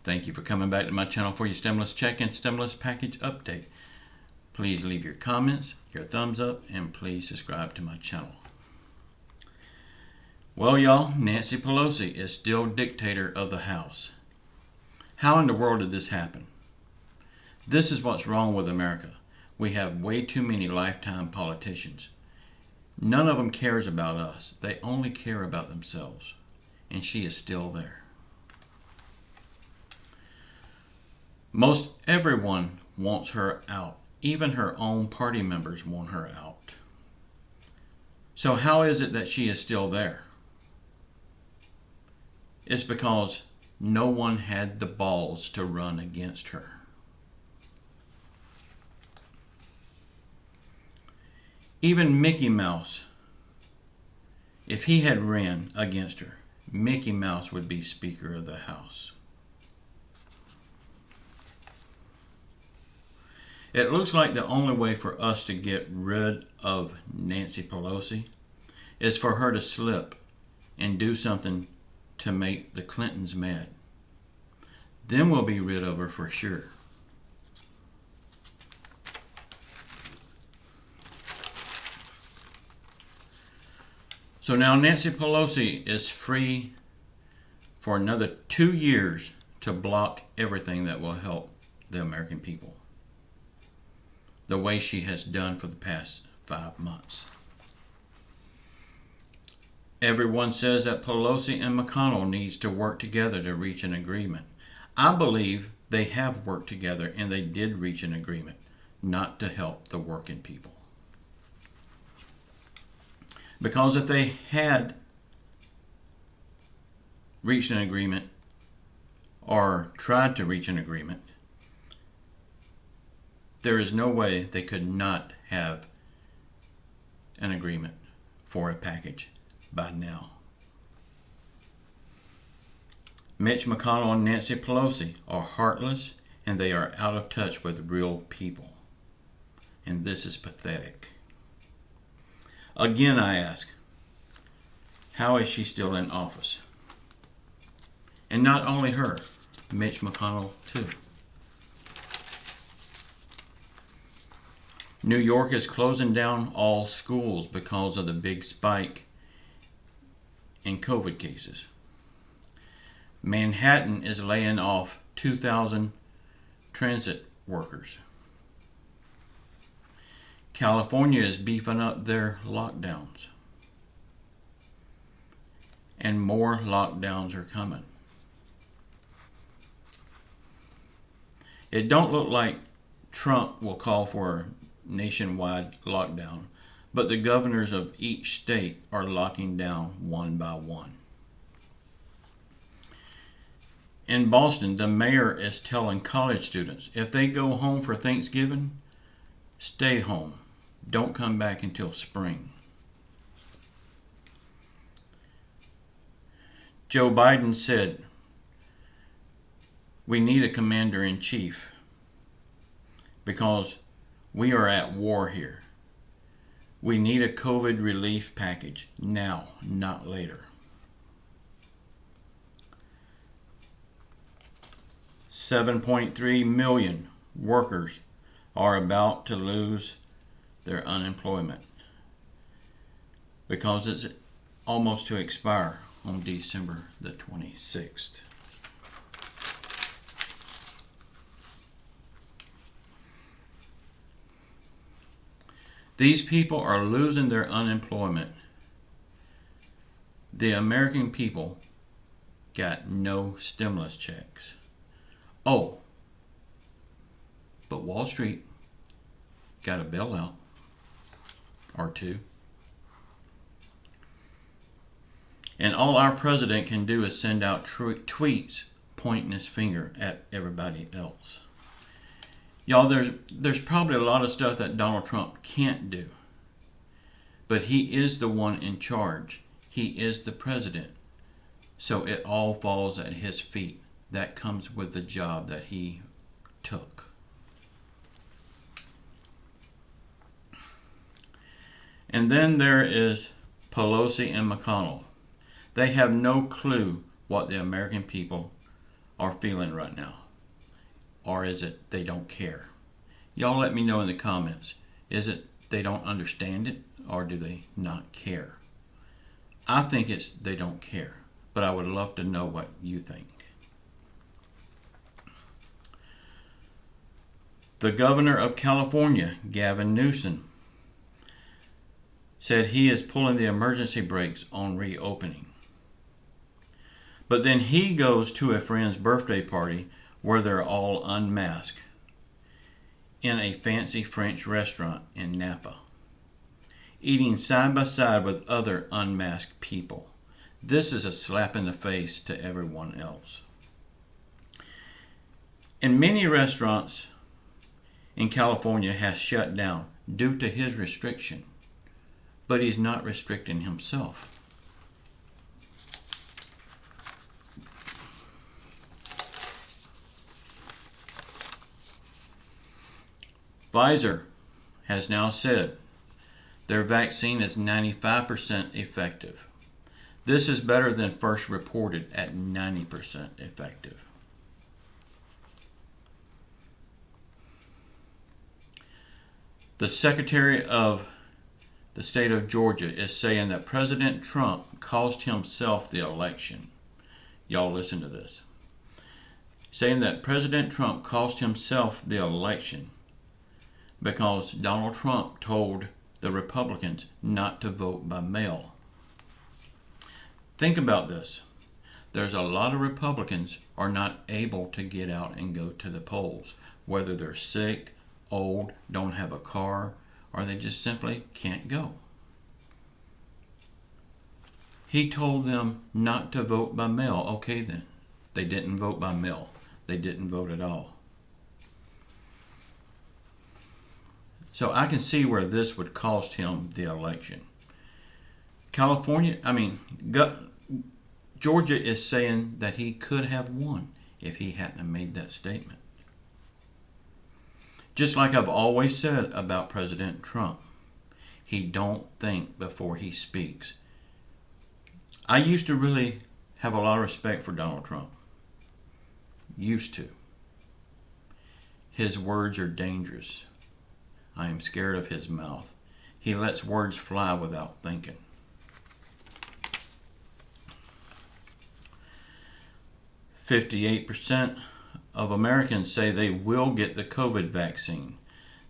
Thank you for coming back to my channel for your stimulus check and stimulus package update. Please leave your comments, your thumbs up, and please subscribe to my channel. Well, y'all, Nancy Pelosi is still dictator of the House. How in the world did this happen? This is what's wrong with America. We have way too many lifetime politicians. None of them cares about us. They only care about themselves. And she is still there. Most everyone wants her out. Even her own party members want her out. So how is it that she is still there? It's because no one had the balls to run against her. Even Mickey Mouse, if he had ran against her, Mickey Mouse would be Speaker of the House. It looks like the only way for us to get rid of Nancy Pelosi is for her to slip and do something to make the Clintons mad. Then we'll be rid of her for sure. So now Nancy Pelosi is free for another 2 years to block everything that will help the American people, the way she has done for the past 5 months. Everyone says that Pelosi and McConnell needs to work together to reach an agreement. I believe they have worked together and they did reach an agreement, not to help the working people. Because if they had reached an agreement or tried to reach an agreement, there is no way they could not have an agreement for a package by now. Mitch McConnell and Nancy Pelosi are heartless and they are out of touch with real people. And this is pathetic. Again, I ask, how is she still in office? And not only her, Mitch McConnell too. New York is closing down all schools because of the big spike in COVID cases. Manhattan is laying off 2,000 transit workers. California is beefing up their lockdowns. And more lockdowns are coming. It don't look like Trump will call for a nationwide lockdown, but the governors of each state are locking down one by one. In Boston, the mayor is telling college students, if they go home for Thanksgiving, stay home. Don't come back until spring. Joe Biden said, we need a commander-in-chief because we are at war here. We need a COVID relief package now, not later. 7.3 million workers are about to lose their unemployment because it's almost to expire on December the 26th. These people are losing their unemployment. The American people got no stimulus checks. Oh, but Wall Street got a bailout or two. And all our president can do is send out tweets pointing his finger at everybody else. Y'all, there's probably a lot of stuff that Donald Trump can't do. But he is the one in charge. He is the president. So it all falls at his feet. That comes with the job that he took. And then there is Pelosi and McConnell. They have no clue what the American people are feeling right now? Or is it they don't care? Y'all let me know in the comments. Is it they don't understand it, or do they not care? I think it's they don't care, but I would love to know what you think. The governor of California, Gavin Newsom, said he is pulling the emergency brakes on reopening. But then he goes to a friend's birthday party where they're all unmasked in a fancy French restaurant in Napa, eating side by side with other unmasked people. This is a slap in the face to everyone else. And many restaurants in California has shut down due to his restriction, but he's not restricting himself. Pfizer has now said their vaccine is 95% effective. This is better than first reported at 90% effective. The Secretary of the state of Georgia is saying that President Trump cost himself the election. Y'all listen to this. Saying that President Trump cost himself the election because Donald Trump told the Republicans not to vote by mail. Think about this. There's a lot of Republicans are not able to get out and go to the polls, whether they're sick, old, don't have a car, or they just simply can't go. He told them not to vote by mail. Okay then. They didn't vote by mail. They didn't vote at all. So I can see where this would cost him the election. Georgia is saying that he could have won if he hadn't made that statement. Just like I've always said about President Trump, he don't think before he speaks. I used to really have a lot of respect for Donald Trump. Used to. His words are dangerous. I am scared of his mouth. He lets words fly without thinking. "58% of Americans say they will get the COVID vaccine.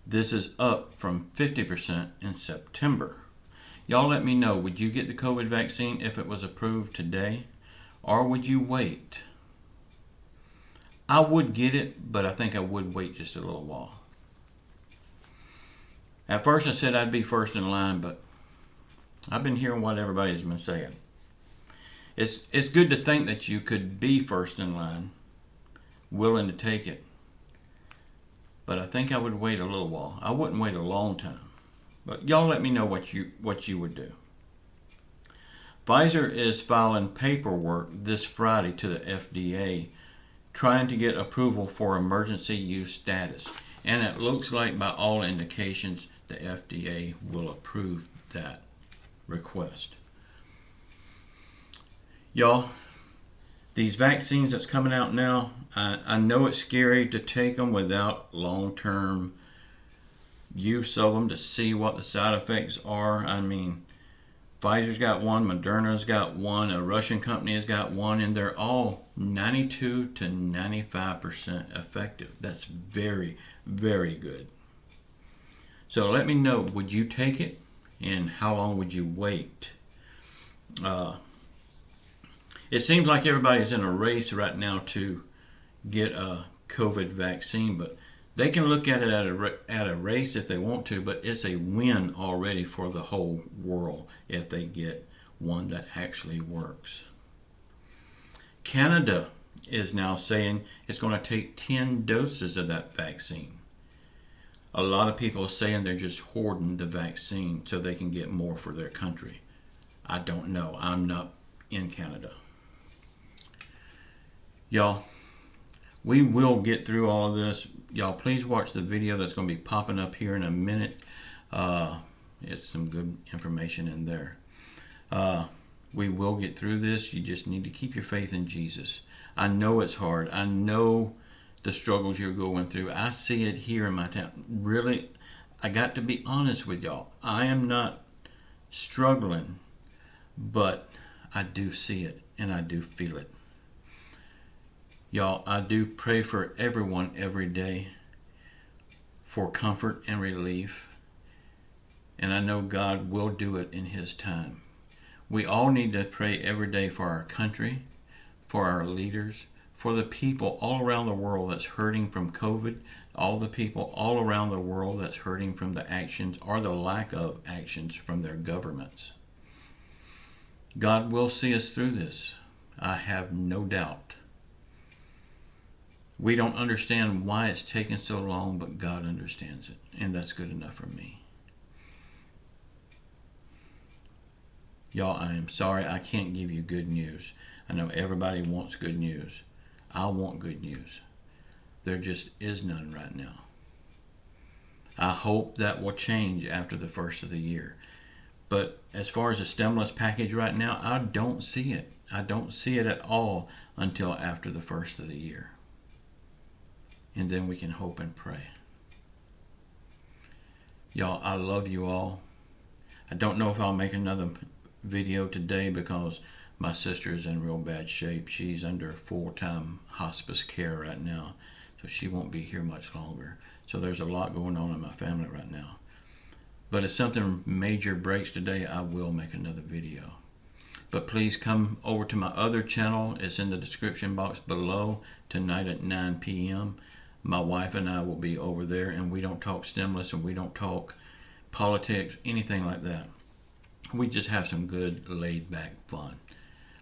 This is up from 50% in September. Y'all let me know, would you get the COVID vaccine if it was approved today? Or would you wait? I would get it, but I think I would wait just a little while. At first I said I'd be first in line, but I've been hearing what everybody's been saying. It's good to think that you could be first in line, willing to take it. But I think I would wait a little while. I wouldn't wait a long time. But y'all let me know what you would do. Pfizer is filing paperwork this Friday to the FDA trying to get approval for emergency use status. And it looks like by all indications the FDA will approve that request. Y'all, these vaccines that's coming out now, I know it's scary to take them without long-term use of them to see what the side effects are. I mean, Pfizer's got one, Moderna's got one, a Russian company has got one, and they're all 92 to 95% effective. That's very, very good. So let me know, would you take it, and how long would you wait? It seems like everybody's in a race right now to get a COVID vaccine, but they can look at it at a race if they want to, but it's a win already for the whole world if they get one that actually works. Canada is now saying it's going to take 10 doses of that vaccine. A lot of people are saying they're just hoarding the vaccine so they can get more for their country. I don't know. I'm not in Canada. Y'all, we will get through all of this. Y'all, please watch the video that's going to be popping up here in a minute. It's some good information in there. We will get through this. You just need to keep your faith in Jesus. I know it's hard. I know the struggles you're going through. I see it here in my town. Really, I got to be honest with y'all. I am not struggling, but I do see it and I do feel it. Y'all, I do pray for everyone every day for comfort and relief. And I know God will do it in His time. We all need to pray every day for our country, for our leaders, for the people all around the world that's hurting from COVID, all the people all around the world that's hurting from the actions or the lack of actions from their governments. God will see us through this. I have no doubt. We don't understand why it's taken so long, but God understands it, and that's good enough for me. Y'all, I am sorry I can't give you good news. I know everybody wants good news. I want good news. There just is none right now. I hope that will change after the first of the year. But as far as the stimulus package right now, I don't see it. I don't see it at all until after the first of the year. And then we can hope and pray. Y'all, I love you all. I don't know if I'll make another video today because my sister is in real bad shape. She's under full-time hospice care right now, so she won't be here much longer. So there's a lot going on in my family right now. But if something major breaks today, I will make another video. But please come over to my other channel. It's in the description box below tonight at 9 p.m. My wife and I will be over there, and we don't talk stimulus and we don't talk politics, anything like that. We just have some good laid-back fun.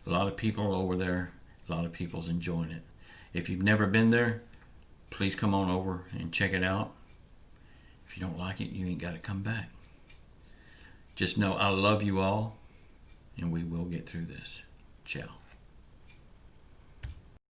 A lot of people over there. A lot of people's enjoying it. If you've never been there, please come on over and check it out. If you don't like it, you ain't got to come back. Just know I love you all, and we will get through this. Ciao.